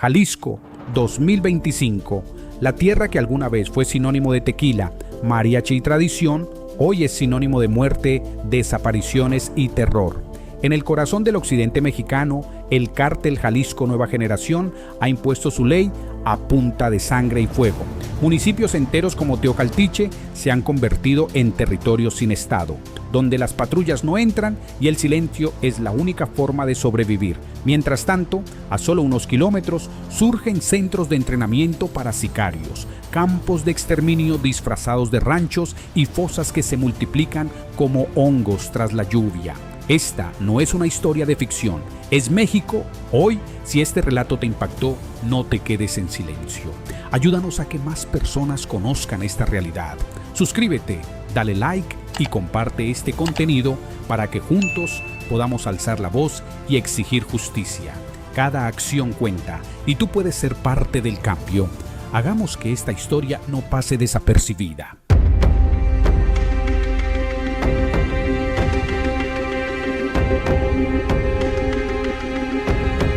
Jalisco, 2025. La tierra que alguna vez fue sinónimo de tequila, mariachi y tradición, hoy es sinónimo de muerte, desapariciones y terror. En el corazón del occidente mexicano, el cártel Jalisco Nueva Generación ha impuesto su ley a punta de sangre y fuego. Municipios enteros como Teocaltiche se han convertido en territorios sin estado, donde las patrullas no entran y el silencio es la única forma de sobrevivir. Mientras tanto, a solo unos kilómetros surgen centros de entrenamiento para sicarios, campos de exterminio disfrazados de ranchos y fosas que se multiplican como hongos tras la lluvia. Esta no es una historia de ficción, es México. Hoy, si este relato te impactó, no te quedes en silencio. Ayúdanos a que más personas conozcan esta realidad. Suscríbete, dale like y comparte este contenido para que juntos podamos alzar la voz y exigir justicia. Cada acción cuenta y tú puedes ser parte del cambio. Hagamos que esta historia no pase desapercibida.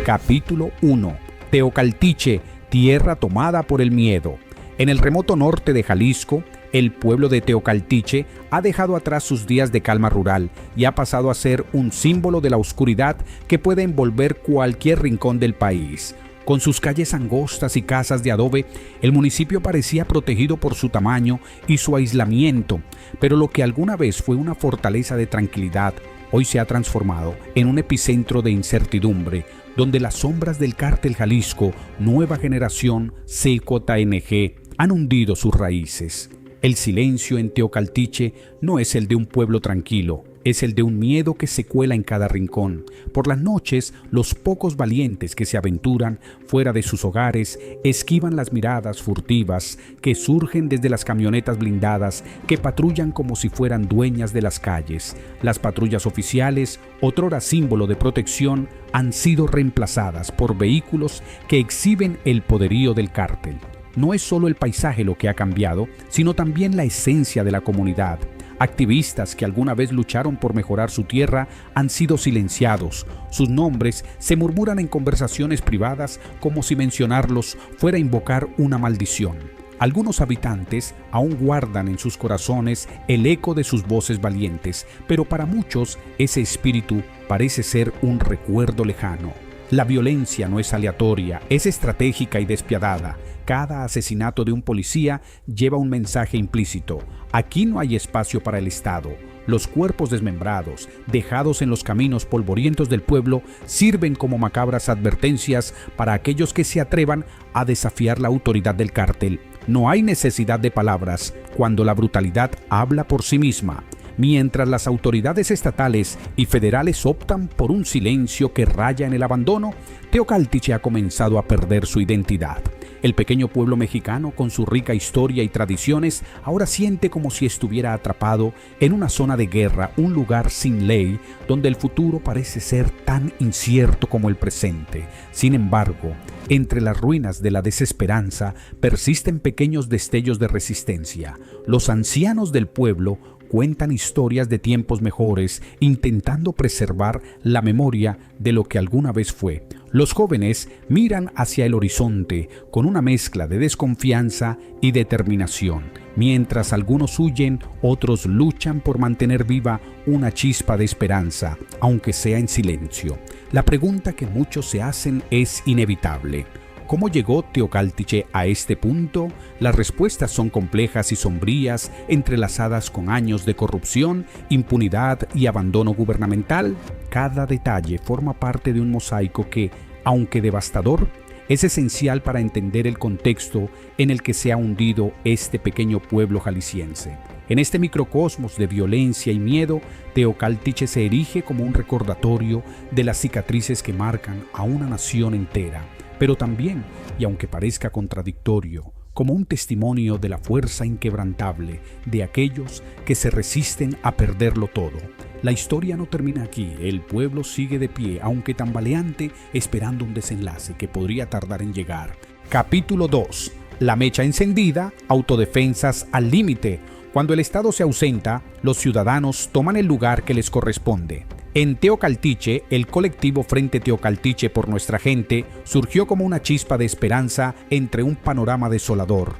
Capítulo 1. Teocaltiche, tierra tomada por el miedo. En el remoto norte de Jalisco, el pueblo de Teocaltiche ha dejado atrás sus días de calma rural y ha pasado a ser un símbolo de la oscuridad que puede envolver cualquier rincón del país. Con sus calles angostas y casas de adobe, el municipio parecía protegido por su tamaño y su aislamiento, pero lo que alguna vez fue una fortaleza de tranquilidad, hoy se ha transformado en un epicentro de incertidumbre, donde las sombras del cártel Jalisco Nueva Generación CJNG han hundido sus raíces. El silencio en Teocaltiche no es el de un pueblo tranquilo, es el de un miedo que se cuela en cada rincón. Por las noches, los pocos valientes que se aventuran fuera de sus hogares esquivan las miradas furtivas que surgen desde las camionetas blindadas que patrullan como si fueran dueñas de las calles. Las patrullas oficiales, otrora símbolo de protección, han sido reemplazadas por vehículos que exhiben el poderío del cártel. No es solo el paisaje lo que ha cambiado, sino también la esencia de la comunidad. Activistas que alguna vez lucharon por mejorar su tierra han sido silenciados. Sus nombres se murmuran en conversaciones privadas como si mencionarlos fuera invocar una maldición. Algunos habitantes aún guardan en sus corazones el eco de sus voces valientes, pero para muchos ese espíritu parece ser un recuerdo lejano. La violencia no es aleatoria, es estratégica y despiadada. Cada asesinato de un policía lleva un mensaje implícito. Aquí no hay espacio para el Estado. Los cuerpos desmembrados, dejados en los caminos polvorientos del pueblo, sirven como macabras advertencias para aquellos que se atrevan a desafiar la autoridad del cártel. No hay necesidad de palabras cuando la brutalidad habla por sí misma. Mientras las autoridades estatales y federales optan por un silencio que raya en el abandono, Teocaltiche ha comenzado a perder su identidad. El pequeño pueblo mexicano, con su rica historia y tradiciones, ahora siente como si estuviera atrapado en una zona de guerra, un lugar sin ley, donde el futuro parece ser tan incierto como el presente. Sin embargo, entre las ruinas de la desesperanza persisten pequeños destellos de resistencia. Los ancianos del pueblo cuentan historias de tiempos mejores, intentando preservar la memoria de lo que alguna vez fue. Los jóvenes miran hacia el horizonte con una mezcla de desconfianza y determinación. Mientras algunos huyen, otros luchan por mantener viva una chispa de esperanza, aunque sea en silencio. La pregunta que muchos se hacen es inevitable. ¿Cómo llegó Teocaltiche a este punto? Las respuestas son complejas y sombrías, entrelazadas con años de corrupción, impunidad y abandono gubernamental. Cada detalle forma parte de un mosaico que, aunque devastador, es esencial para entender el contexto en el que se ha hundido este pequeño pueblo jalisciense. En este microcosmos de violencia y miedo, Teocaltiche se erige como un recordatorio de las cicatrices que marcan a una nación entera, pero también, y aunque parezca contradictorio, como un testimonio de la fuerza inquebrantable de aquellos que se resisten a perderlo todo. La historia no termina aquí, el pueblo sigue de pie, aunque tambaleante, esperando un desenlace que podría tardar en llegar. Capítulo 2. La mecha encendida, autodefensas al límite. Cuando el Estado se ausenta, los ciudadanos toman el lugar que les corresponde. En Teocaltiche, el colectivo Frente Teocaltiche por Nuestra Gente surgió como una chispa de esperanza entre un panorama desolador.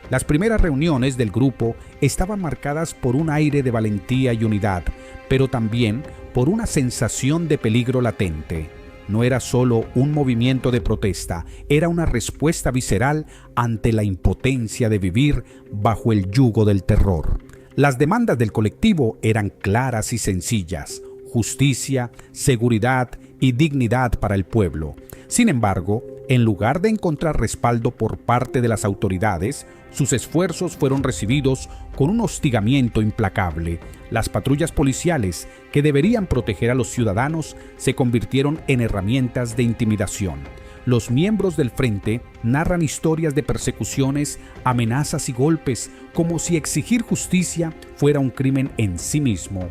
Las primeras reuniones del grupo estaban marcadas por un aire de valentía y unidad, pero también por una sensación de peligro latente. No era solo un movimiento de protesta, era una respuesta visceral ante la impotencia de vivir bajo el yugo del terror. Las demandas del colectivo eran claras y sencillas: justicia, seguridad y dignidad para el pueblo. Sin embargo, en lugar de encontrar respaldo por parte de las autoridades, sus esfuerzos fueron recibidos con un hostigamiento implacable. Las patrullas policiales, que deberían proteger a los ciudadanos, se convirtieron en herramientas de intimidación. Los miembros del frente narran historias de persecuciones, amenazas y golpes, como si exigir justicia fuera un crimen en sí mismo.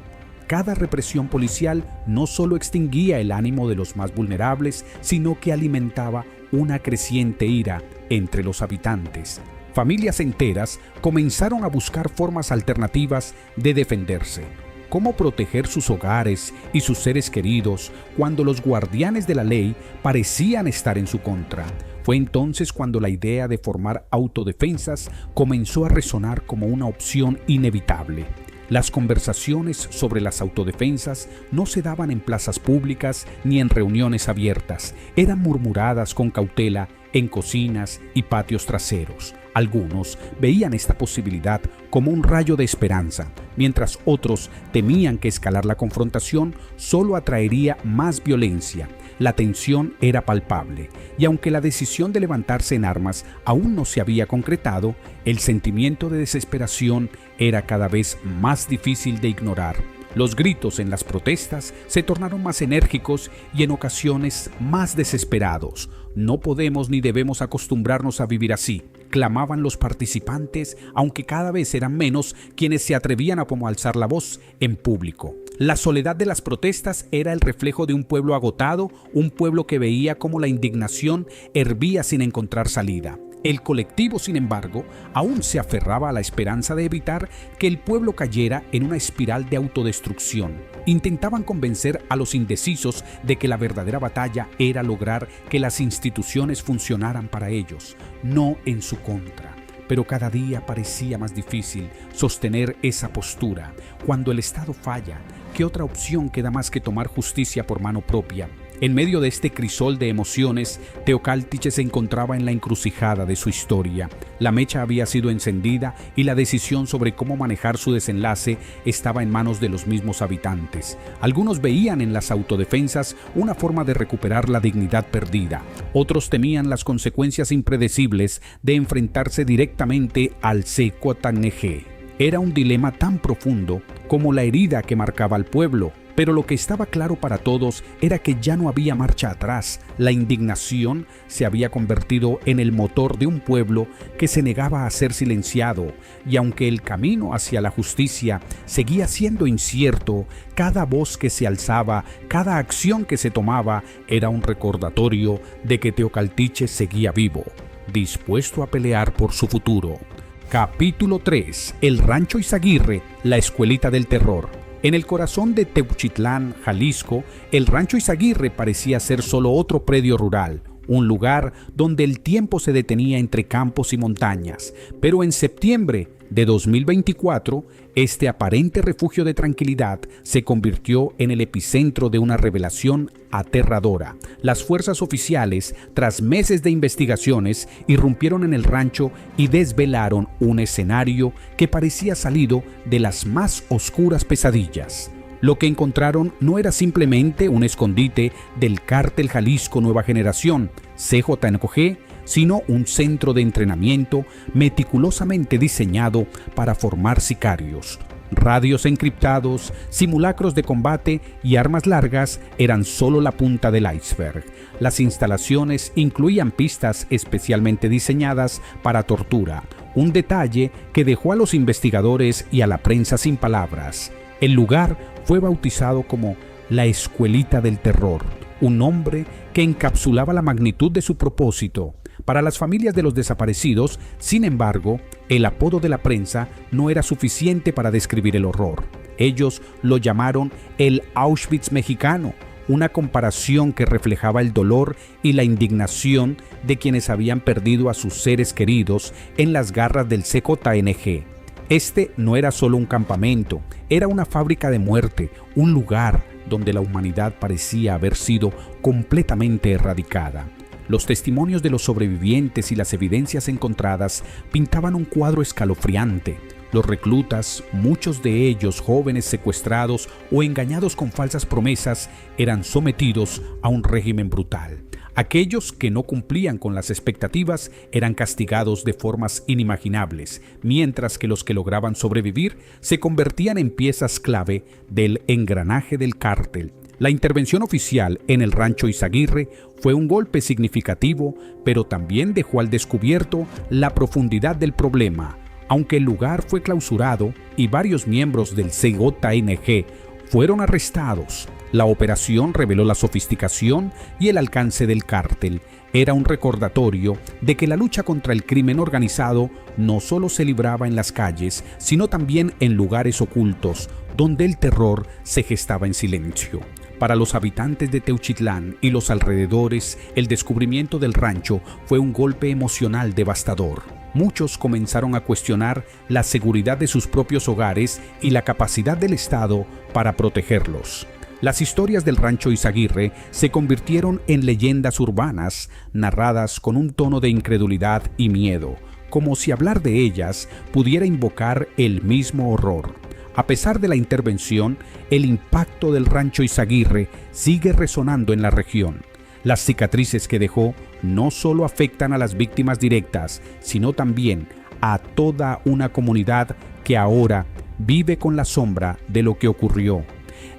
Cada represión policial no solo extinguía el ánimo de los más vulnerables, sino que alimentaba una creciente ira entre los habitantes. Familias enteras comenzaron a buscar formas alternativas de defenderse. ¿Cómo proteger sus hogares y sus seres queridos cuando los guardianes de la ley parecían estar en su contra? Fue entonces cuando la idea de formar autodefensas comenzó a resonar como una opción inevitable. Las conversaciones sobre las autodefensas no se daban en plazas públicas ni en reuniones abiertas, eran murmuradas con cautela en cocinas y patios traseros. Algunos veían esta posibilidad como un rayo de esperanza, mientras otros temían que escalar la confrontación solo atraería más violencia. La tensión era palpable, y aunque la decisión de levantarse en armas aún no se había concretado, el sentimiento de desesperación era cada vez más difícil de ignorar. Los gritos en las protestas se tornaron más enérgicos y en ocasiones más desesperados. No podemos ni debemos acostumbrarnos a vivir así, clamaban los participantes, aunque cada vez eran menos quienes se atrevían a alzar la voz en público. La soledad de las protestas era el reflejo de un pueblo agotado, un pueblo que veía cómo la indignación hervía sin encontrar salida. El colectivo, sin embargo, aún se aferraba a la esperanza de evitar que el pueblo cayera en una espiral de autodestrucción. Intentaban convencer a los indecisos de que la verdadera batalla era lograr que las instituciones funcionaran para ellos, no en su contra. Pero cada día parecía más difícil sostener esa postura. Cuando el Estado falla, ¿qué otra opción queda más que tomar justicia por mano propia? En medio de este crisol de emociones, Teocaltiche se encontraba en la encrucijada de su historia. La mecha había sido encendida y la decisión sobre cómo manejar su desenlace estaba en manos de los mismos habitantes. Algunos veían en las autodefensas una forma de recuperar la dignidad perdida. Otros temían las consecuencias impredecibles de enfrentarse directamente al CNG. Era un dilema tan profundo como la herida que marcaba al pueblo. Pero lo que estaba claro para todos era que ya no había marcha atrás. La indignación se había convertido en el motor de un pueblo que se negaba a ser silenciado, y aunque el camino hacia la justicia seguía siendo incierto, cada voz que se alzaba, cada acción que se tomaba, era un recordatorio de que Teocaltiche seguía vivo, dispuesto a pelear por su futuro. Capítulo 3. El Rancho Izaguirre, la escuelita del terror. En el corazón de Teuchitlán, Jalisco, el Rancho Izaguirre parecía ser solo otro predio rural, un lugar donde el tiempo se detenía entre campos y montañas. Pero en septiembre de 2024, este aparente refugio de tranquilidad se convirtió en el epicentro de una revelación aterradora. Las fuerzas oficiales, tras meses de investigaciones, irrumpieron en el rancho y desvelaron un escenario que parecía salido de las más oscuras pesadillas. Lo que encontraron no era simplemente un escondite del Cártel Jalisco Nueva Generación, CJNG, sino un centro de entrenamiento meticulosamente diseñado para formar sicarios. Radios encriptados, simulacros de combate y armas largas eran solo la punta del iceberg. Las instalaciones incluían pistas especialmente diseñadas para tortura, un detalle que dejó a los investigadores y a la prensa sin palabras. El lugar fue bautizado como la Escuelita del Terror, un nombre que encapsulaba la magnitud de su propósito. Para las familias de los desaparecidos, sin embargo, el apodo de la prensa no era suficiente para describir el horror. Ellos lo llamaron el Auschwitz mexicano, una comparación que reflejaba el dolor y la indignación de quienes habían perdido a sus seres queridos en las garras del CJNG. Este no era solo un campamento, era una fábrica de muerte, un lugar donde la humanidad parecía haber sido completamente erradicada. Los testimonios de los sobrevivientes y las evidencias encontradas pintaban un cuadro escalofriante. Los reclutas, muchos de ellos jóvenes secuestrados o engañados con falsas promesas, eran sometidos a un régimen brutal. Aquellos que no cumplían con las expectativas eran castigados de formas inimaginables, mientras que los que lograban sobrevivir se convertían en piezas clave del engranaje del cártel. La intervención oficial en el rancho Izaguirre fue un golpe significativo, pero también dejó al descubierto la profundidad del problema. Aunque el lugar fue clausurado y varios miembros del CJNG fueron arrestados, la operación reveló la sofisticación y el alcance del cártel. Era un recordatorio de que la lucha contra el crimen organizado no solo se libraba en las calles, sino también en lugares ocultos, donde el terror se gestaba en silencio. Para los habitantes de Teuchitlán y los alrededores, el descubrimiento del rancho fue un golpe emocional devastador. Muchos comenzaron a cuestionar la seguridad de sus propios hogares y la capacidad del Estado para protegerlos. Las historias del rancho Izaguirre se convirtieron en leyendas urbanas, narradas con un tono de incredulidad y miedo, como si hablar de ellas pudiera invocar el mismo horror. A pesar de la intervención, el impacto del rancho Izaguirre sigue resonando en la región. Las cicatrices que dejó no solo afectan a las víctimas directas, sino también a toda una comunidad que ahora vive con la sombra de lo que ocurrió.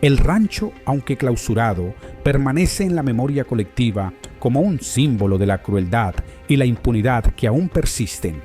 El rancho, aunque clausurado, permanece en la memoria colectiva como un símbolo de la crueldad y la impunidad que aún persisten.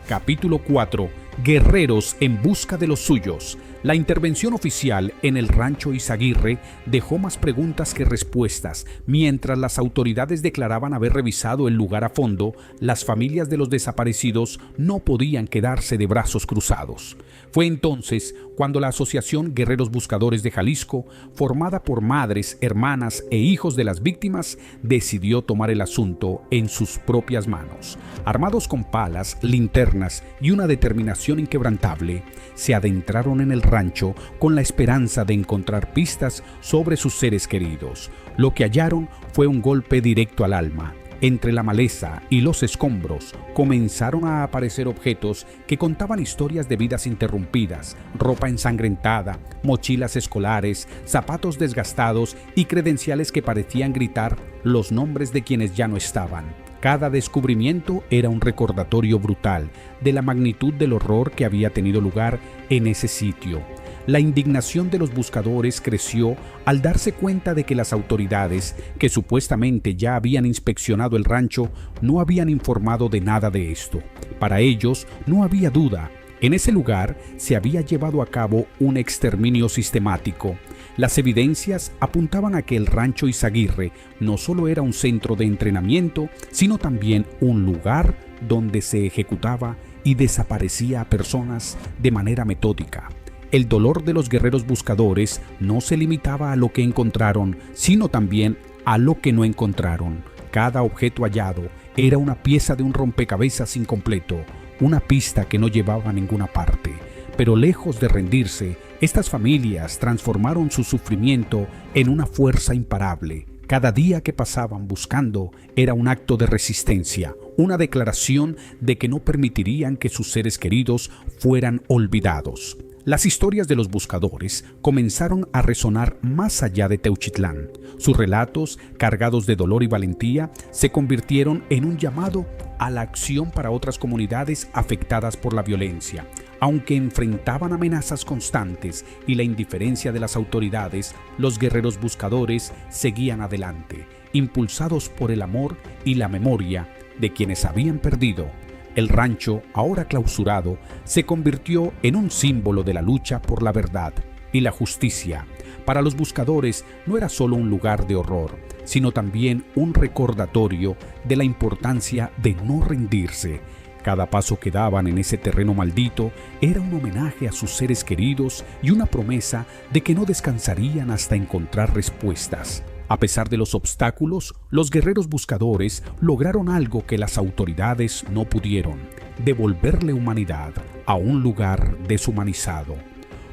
Capítulo 4. Guerreros en busca de los suyos. La intervención oficial en el rancho Izaguirre dejó más preguntas que respuestas. Mientras las autoridades declaraban haber revisado el lugar a fondo, las familias de los desaparecidos no podían quedarse de brazos cruzados. Fue entonces cuando la Asociación Guerreros Buscadores de Jalisco, formada por madres, hermanas e hijos de las víctimas, decidió tomar el asunto en sus propias manos. Armados con palas, linternas y una determinación inquebrantable, se adentraron en el rancho con la esperanza de encontrar pistas sobre sus seres queridos. Lo que hallaron fue un golpe directo al alma. Entre la maleza y los escombros comenzaron a aparecer objetos que contaban historias de vidas interrumpidas, ropa ensangrentada, mochilas escolares, zapatos desgastados y credenciales que parecían gritar los nombres de quienes ya no estaban. Cada descubrimiento era un recordatorio brutal de la magnitud del horror que había tenido lugar en ese sitio. La indignación de los buscadores creció al darse cuenta de que las autoridades, que supuestamente ya habían inspeccionado el rancho, no habían informado de nada de esto. Para ellos no había duda. En ese lugar se había llevado a cabo un exterminio sistemático. Las evidencias apuntaban a que el rancho Izaguirre no solo era un centro de entrenamiento, sino también un lugar donde se ejecutaba y desaparecía a personas de manera metódica. El dolor de los guerreros buscadores no se limitaba a lo que encontraron, sino también a lo que no encontraron. Cada objeto hallado era una pieza de un rompecabezas incompleto, una pista que no llevaba a ninguna parte. Pero lejos de rendirse, estas familias transformaron su sufrimiento en una fuerza imparable. Cada día que pasaban buscando era un acto de resistencia, una declaración de que no permitirían que sus seres queridos fueran olvidados. Las historias de los buscadores comenzaron a resonar más allá de Teuchitlán. Sus relatos, cargados de dolor y valentía, se convirtieron en un llamado a la acción para otras comunidades afectadas por la violencia. Aunque enfrentaban amenazas constantes y la indiferencia de las autoridades, los guerreros buscadores seguían adelante, impulsados por el amor y la memoria de quienes habían perdido. El rancho, ahora clausurado, se convirtió en un símbolo de la lucha por la verdad y la justicia. Para los buscadores no era solo un lugar de horror, sino también un recordatorio de la importancia de no rendirse. Cada paso que daban en ese terreno maldito era un homenaje a sus seres queridos y una promesa de que no descansarían hasta encontrar respuestas. A pesar de los obstáculos, los guerreros buscadores lograron algo que las autoridades no pudieron: devolverle humanidad a un lugar deshumanizado.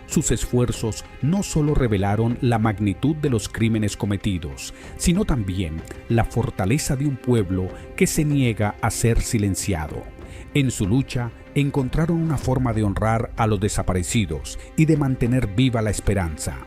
Sus esfuerzos no solo revelaron la magnitud de los crímenes cometidos, sino también la fortaleza de un pueblo que se niega a ser silenciado. En su lucha encontraron una forma de honrar a los desaparecidos y de mantener viva la esperanza.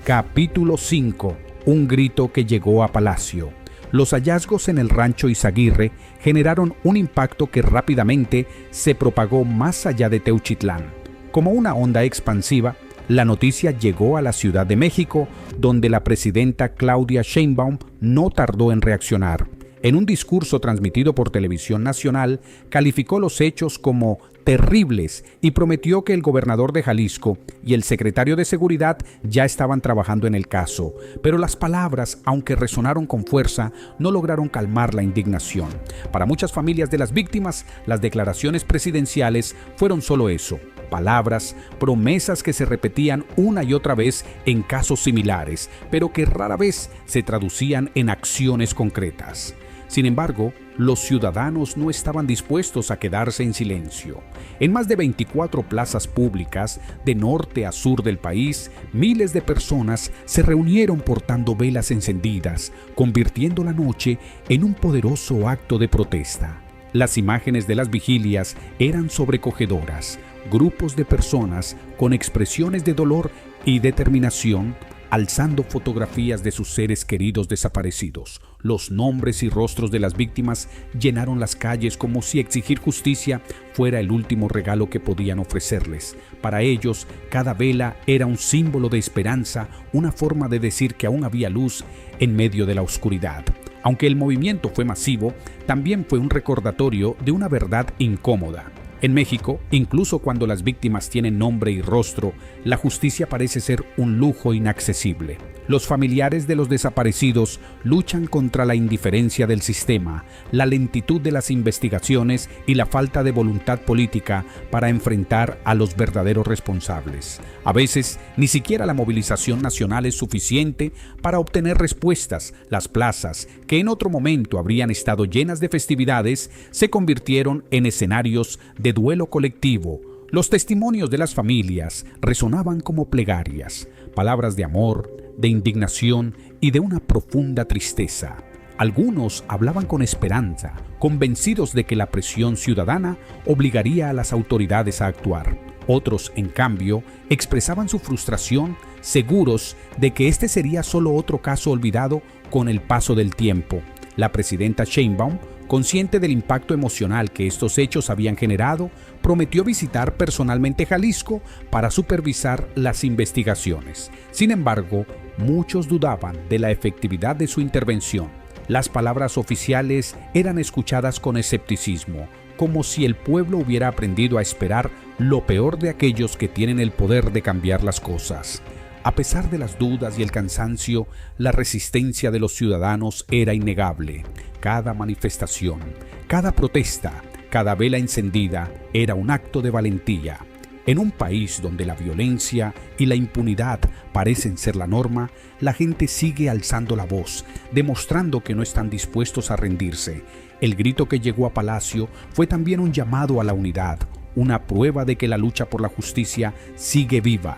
Capítulo 5. Un grito que llegó a Palacio. Los hallazgos en el rancho Izaguirre generaron un impacto que rápidamente se propagó más allá de Teuchitlán. Como una onda expansiva, la noticia llegó a la Ciudad de México, donde la presidenta Claudia Sheinbaum no tardó en reaccionar. En un discurso transmitido por Televisión Nacional, calificó los hechos como terribles y prometió que el gobernador de Jalisco y el secretario de Seguridad ya estaban trabajando en el caso. Pero las palabras, aunque resonaron con fuerza, no lograron calmar la indignación. Para muchas familias de las víctimas, las declaraciones presidenciales fueron solo eso: palabras, promesas que se repetían una y otra vez en casos similares, pero que rara vez se traducían en acciones concretas. Sin embargo, los ciudadanos no estaban dispuestos a quedarse en silencio. En más de 24 plazas públicas, de norte a sur del país, miles de personas se reunieron portando velas encendidas, convirtiendo la noche en un poderoso acto de protesta. Las imágenes de las vigilias eran sobrecogedoras. Grupos de personas con expresiones de dolor y determinación, alzando fotografías de sus seres queridos desaparecidos. Los nombres y rostros de las víctimas llenaron las calles como si exigir justicia fuera el último regalo que podían ofrecerles. Para ellos, cada vela era un símbolo de esperanza, una forma de decir que aún había luz en medio de la oscuridad. Aunque el movimiento fue masivo, también fue un recordatorio de una verdad incómoda. En México, incluso cuando las víctimas tienen nombre y rostro, la justicia parece ser un lujo inaccesible. Los familiares de los desaparecidos luchan contra la indiferencia del sistema, la lentitud de las investigaciones y la falta de voluntad política para enfrentar a los verdaderos responsables. A veces, ni siquiera la movilización nacional es suficiente para obtener respuestas. Las plazas, que en otro momento habrían estado llenas de festividades, se convirtieron en escenarios de duelo colectivo. Los testimonios de las familias resonaban como plegarias, palabras de amor, de indignación y de una profunda tristeza. Algunos hablaban con esperanza, convencidos de que la presión ciudadana obligaría a las autoridades a actuar. Otros, en cambio, expresaban su frustración, seguros de que este sería solo otro caso olvidado con el paso del tiempo. La presidenta Sheinbaum, consciente del impacto emocional que estos hechos habían generado, prometió visitar personalmente Jalisco para supervisar las investigaciones. Sin embargo, muchos dudaban de la efectividad de su intervención. Las palabras oficiales eran escuchadas con escepticismo, como si el pueblo hubiera aprendido a esperar lo peor de aquellos que tienen el poder de cambiar las cosas. A pesar de las dudas y el cansancio, la resistencia de los ciudadanos era innegable. Cada manifestación, cada protesta, cada vela encendida era un acto de valentía. En un país donde la violencia y la impunidad parecen ser la norma, la gente sigue alzando la voz, demostrando que no están dispuestos a rendirse. El grito que llegó a Palacio fue también un llamado a la unidad, una prueba de que la lucha por la justicia sigue viva.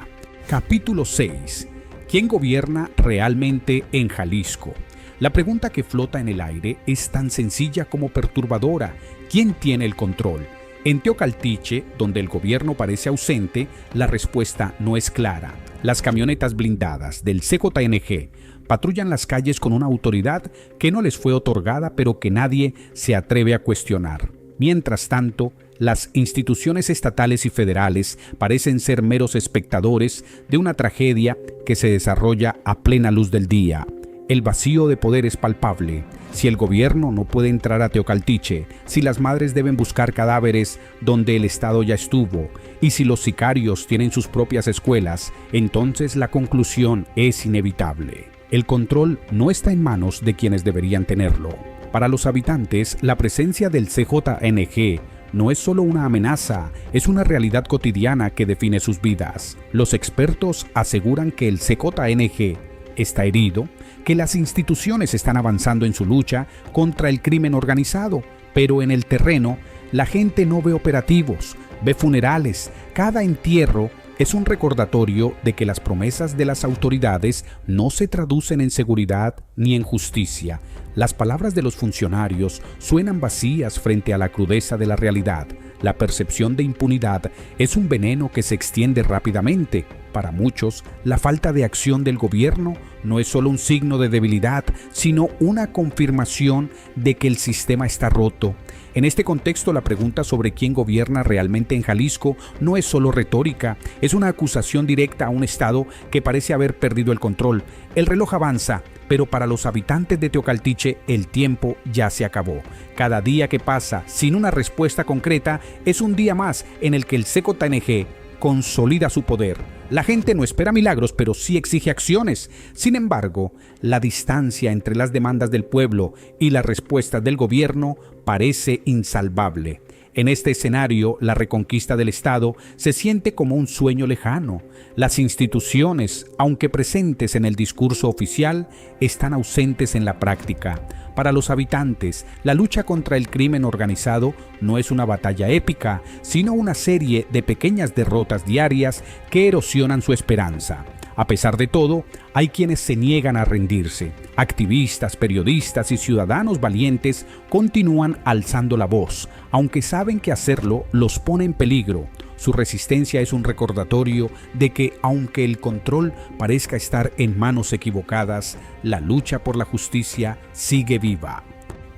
Capítulo 6. ¿Quién gobierna realmente en Jalisco? La pregunta que flota en el aire es tan sencilla como perturbadora. ¿Quién tiene el control? En Teocaltiche, donde el gobierno parece ausente, la respuesta no es clara. Las camionetas blindadas del CJNG patrullan las calles con una autoridad que no les fue otorgada, pero que nadie se atreve a cuestionar. Mientras tanto, las instituciones estatales y federales parecen ser meros espectadores de una tragedia que se desarrolla a plena luz del día. El vacío de poder es palpable. Si el gobierno no puede entrar a Teocaltiche, si las madres deben buscar cadáveres donde el Estado ya estuvo, y si los sicarios tienen sus propias escuelas, entonces la conclusión es inevitable. El control no está en manos de quienes deberían tenerlo. Para los habitantes, la presencia del CJNG no es solo una amenaza, es una realidad cotidiana que define sus vidas. Los expertos aseguran que el CJNG está herido, que las instituciones están avanzando en su lucha contra el crimen organizado, pero en el terreno la gente no ve operativos, ve funerales. Cada entierro es un recordatorio de que las promesas de las autoridades no se traducen en seguridad ni en justicia. Las palabras de los funcionarios suenan vacías frente a la crudeza de la realidad. La percepción de impunidad es un veneno que se extiende rápidamente. Para muchos, la falta de acción del gobierno no es solo un signo de debilidad, sino una confirmación de que el sistema está roto. En este contexto, la pregunta sobre quién gobierna realmente en Jalisco no es solo retórica, es una acusación directa a un Estado que parece haber perdido el control. El reloj avanza, pero para los habitantes de Teocaltiche el tiempo ya se acabó. Cada día que pasa sin una respuesta concreta es un día más en el que el CJNG consolida su poder. La gente no espera milagros, pero sí exige acciones. Sin embargo, la distancia entre las demandas del pueblo y las respuestas del gobierno parece insalvable. En este escenario, la reconquista del Estado se siente como un sueño lejano. Las instituciones, aunque presentes en el discurso oficial, están ausentes en la práctica. Para los habitantes, la lucha contra el crimen organizado no es una batalla épica, sino una serie de pequeñas derrotas diarias que erosionan su esperanza. A pesar de todo, hay quienes se niegan a rendirse. Activistas, periodistas y ciudadanos valientes continúan alzando la voz, aunque saben que hacerlo los pone en peligro. Su resistencia es un recordatorio de que, aunque el control parezca estar en manos equivocadas, la lucha por la justicia sigue viva.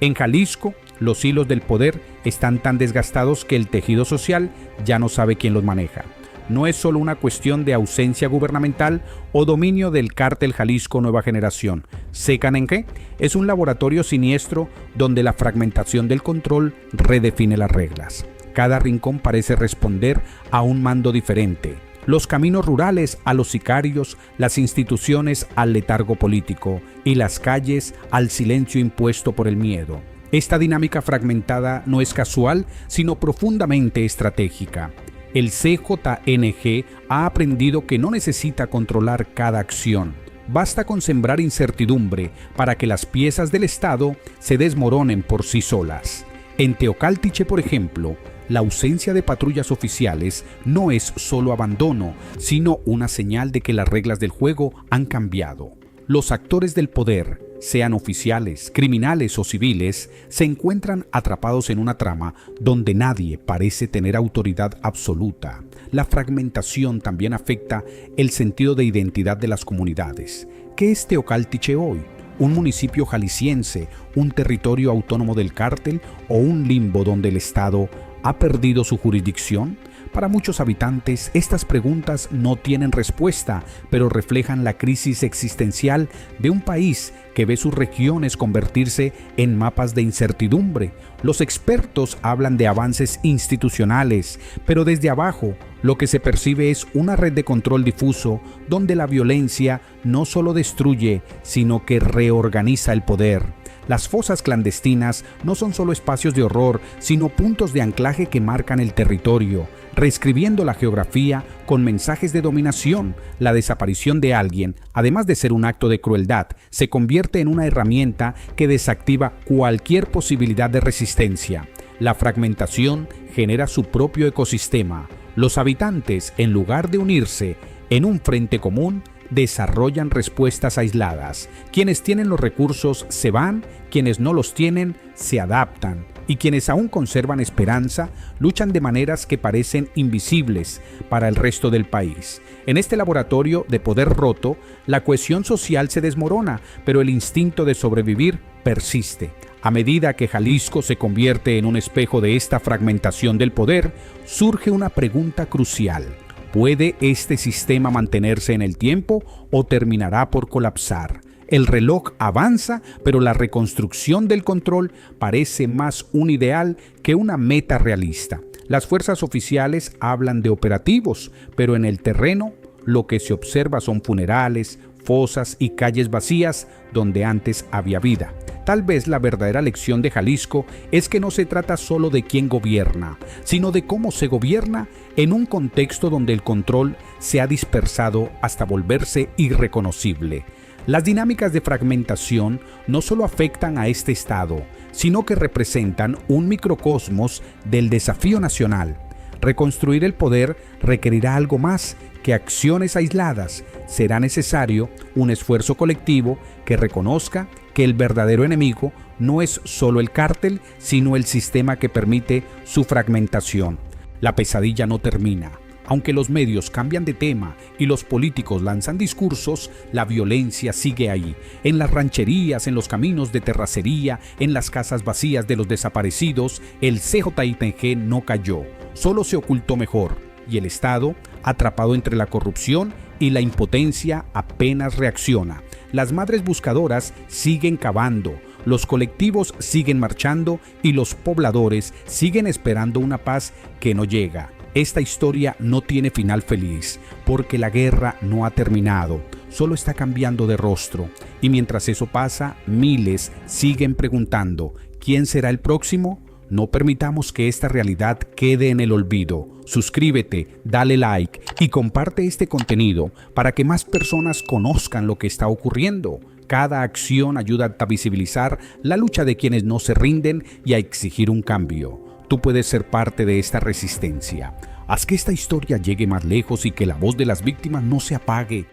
En Jalisco, los hilos del poder están tan desgastados que el tejido social ya no sabe quién los maneja. No es solo una cuestión de ausencia gubernamental o dominio del cártel Jalisco Nueva Generación. CJNG es un laboratorio siniestro donde la fragmentación del control redefine las reglas. Cada rincón parece responder a un mando diferente. Los caminos rurales a los sicarios, las instituciones al letargo político y las calles al silencio impuesto por el miedo. Esta dinámica fragmentada no es casual, sino profundamente estratégica. El CJNG ha aprendido que no necesita controlar cada acción. Basta con sembrar incertidumbre para que las piezas del Estado se desmoronen por sí solas. En Teocaltiche, por ejemplo, la ausencia de patrullas oficiales no es solo abandono, sino una señal de que las reglas del juego han cambiado. Los actores del poder, sean oficiales, criminales o civiles, se encuentran atrapados en una trama donde nadie parece tener autoridad absoluta. La fragmentación también afecta el sentido de identidad de las comunidades. ¿Qué es Teocaltiche hoy? ¿Un municipio jalisciense, un territorio autónomo del cártel o un limbo donde el Estado ha perdido su jurisdicción? Para muchos habitantes, estas preguntas no tienen respuesta, pero reflejan la crisis existencial de un país que ve sus regiones convertirse en mapas de incertidumbre. Los expertos hablan de avances institucionales, pero desde abajo lo que se percibe es una red de control difuso donde la violencia no solo destruye, sino que reorganiza el poder. Las fosas clandestinas no son solo espacios de horror, sino puntos de anclaje que marcan el territorio, reescribiendo la geografía con mensajes de dominación. La desaparición de alguien, además de ser un acto de crueldad, se convierte en una herramienta que desactiva cualquier posibilidad de resistencia. La fragmentación genera su propio ecosistema. Los habitantes, en lugar de unirse en un frente común, desarrollan respuestas aisladas. Quienes tienen los recursos se van, quienes no los tienen se adaptan, y quienes aún conservan esperanza luchan de maneras que parecen invisibles para el resto del país. En este laboratorio de poder roto, la cohesión social se desmorona, pero el instinto de sobrevivir persiste. A medida que Jalisco se convierte en un espejo de esta fragmentación del poder, surge una pregunta crucial. ¿Puede este sistema mantenerse en el tiempo o terminará por colapsar? El reloj avanza, pero la reconstrucción del control parece más un ideal que una meta realista. Las fuerzas oficiales hablan de operativos, pero en el terreno lo que se observa son funerales, fosas y calles vacías donde antes había vida. Tal vez la verdadera lección de Jalisco es que no se trata solo de quién gobierna, sino de cómo se gobierna en un contexto donde el control se ha dispersado hasta volverse irreconocible. Las dinámicas de fragmentación no solo afectan a este estado, sino que representan un microcosmos del desafío nacional. Reconstruir el poder requerirá algo más que acciones aisladas. Será necesario un esfuerzo colectivo que reconozca que el verdadero enemigo no es solo el cártel, sino el sistema que permite su fragmentación. La pesadilla no termina. Aunque los medios cambian de tema y los políticos lanzan discursos, la violencia sigue ahí, en las rancherías, en los caminos de terracería, en las casas vacías de los desaparecidos. El CJIPG no cayó, solo se ocultó mejor, y el Estado, atrapado entre la corrupción y la impotencia, apenas reacciona. Las madres buscadoras siguen cavando, los colectivos siguen marchando y los pobladores siguen esperando una paz que no llega. Esta historia no tiene final feliz, porque la guerra no ha terminado, solo está cambiando de rostro. Y mientras eso pasa, miles siguen preguntando, ¿quién será el próximo? No permitamos que esta realidad quede en el olvido. Suscríbete, dale like y comparte este contenido para que más personas conozcan lo que está ocurriendo. Cada acción ayuda a visibilizar la lucha de quienes no se rinden y a exigir un cambio. Tú puedes ser parte de esta resistencia. Haz que esta historia llegue más lejos y que la voz de las víctimas no se apague.